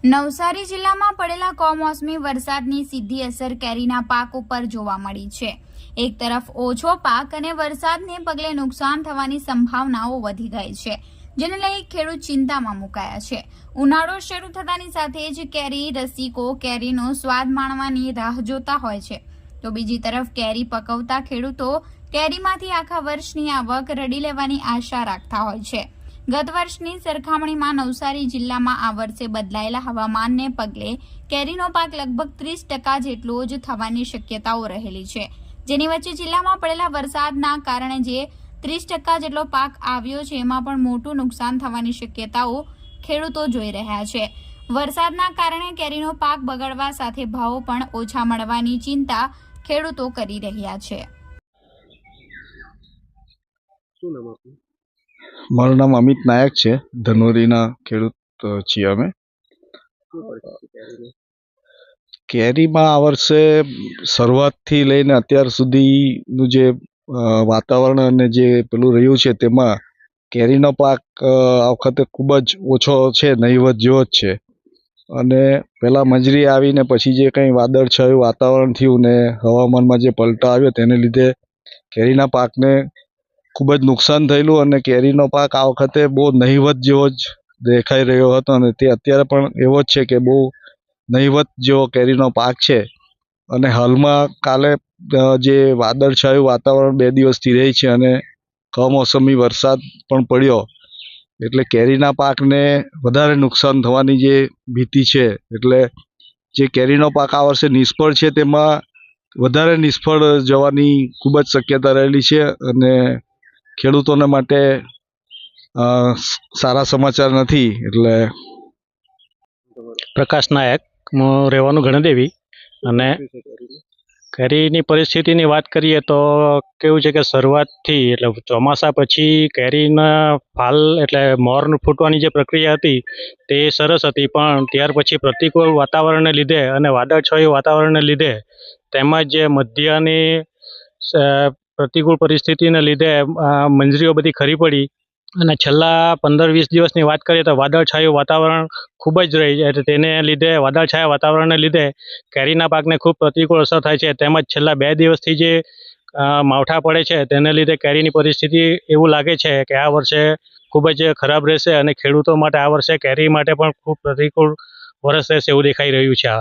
નવસારી જિલ્લામાં પડેલા કમોસમી વરસાદની સીધી અસર કેરીના પાક ઉપર જોવા મળી છે। એક તરફ ઓછો પાક અને વરસાદને પગલે નુકસાન થવાની સંભાવનાઓ વધી ગઈ છે, જેને લઈ ખેડૂત ચિંતામાં મુકાયા છે। ઉનાળો શરૂ થતાની સાથે જ કેરી રસિકો કેરીનો સ્વાદ માણવાની રાહ જોતા હોય છે, તો બીજી તરફ કેરી પકવતા ખેડૂતો કેરીમાંથી આખા વર્ષની આવક રડી લેવાની આશા રાખતા હોય છે। ગત વર્ષની સરખામણીમાં નવસારી જિલ્લામાં આ વર્ષે બદલાયેલા હવામાનને પગલે કેરીનો પાક લગભગ 30% જેટલો જ થવાની શક્યતાઓ રહેલી છે, જેની વચ્ચે જિલ્લામાં પડેલા વરસાદના કારણે જે 30% જેટલો પાક આવ્યો છે એમાં પણ મોટું નુકસાન થવાની શક્યતાઓ ખેડૂતો જોઈ રહ્યા છે। વરસાદના કારણે કેરીનો પાક બગડવા સાથે ભાવો પણ ઓછા મળવાની ચિંતા ખેડૂતો કરી રહ્યા છે। મારું નામ અમિત નાયક છે। ધનોરીના ખેડૂત છીએ અમે। કેરીમાં આ વર્ષે શરૂઆતથી લઈને અત્યાર સુધીનું જે વાતાવરણ અને જે પેલું રહ્યું છે તેમાં કેરીનો પાક આ વખતે ખૂબ જ ઓછો છે, નહીવત જેવો જ છે। અને પહેલાં મંજરી આવીને પછી જે કંઈ વાદળછાયું વાતાવરણ થયું ને હવામાનમાં જે પલટો આવ્યો તેને લીધે કેરીના પાકને ખૂબ જ નુકસાન થયેલું અને કેરીનો પાક આ વખતે બહુ નહીવત જેવો જ દેખાઈ રહ્યો હતો અને તે અત્યારે પણ એવો જ છે કે બહુ નહીવત જેવો કેરીનો પાક છે। અને હાલમાં કાલે જે વાદળછાયું વાતાવરણ 2 દિવસથી રહી છે અને કમોસમી વરસાદ પણ પડ્યો એટલે કેરીના પાકને વધારે નુકસાન થવાની જે ભીતિ છે, એટલે જે કેરીનો પાક આ વર્ષે નિષ્ફળ છે તેમાં વધારે નિષ્ફળ જવાની ખૂબ જ શક્યતા રહેલી છે અને ખેડૂતોને માટે સારા સમાચાર નથી। એટલે પ્રકાશ નાયક, હું રહેવાનું ગણદેવી। અને કેરીની પરિસ્થિતિની વાત કરીએ તો કેવું છે કે શરૂઆતથી એટલે ચોમાસા પછી કેરીના ફાલ એટલે મોર ફૂટવાની જે પ્રક્રિયા હતી તે સરસ હતી, પણ ત્યાર પછી પ્રતિકૂળ વાતાવરણને લીધે અને વાદળછાયું વાતાવરણને લીધે તેમજ જે મધ્યની પ્રતિકૂળ પરિસ્થિતિને લીધે મંજરીઓ બધી ખરી પડી અને છેલ્લા 15-20 દિવસની વાત કરીએ તો વાદળછાયું વાતાવરણ ખૂબ જ રહી છે। તેને લીધે વાદળછાયા વાતાવરણને લીધે કેરીના પાકને ખૂબ પ્રતિકૂળ અસર થાય છે, તેમજ છેલ્લા 2 દિવસથી જે માવઠા પડે છે તેને લીધે કેરીની પરિસ્થિતિ એવું લાગે છે કે આ વર્ષે ખૂબ જ ખરાબ રહેશે અને ખેડૂતો માટે આ વર્ષે કેરી માટે પણ ખૂબ પ્રતિકૂળ વર્ષ રહેશે એવું દેખાઈ રહ્યું છે।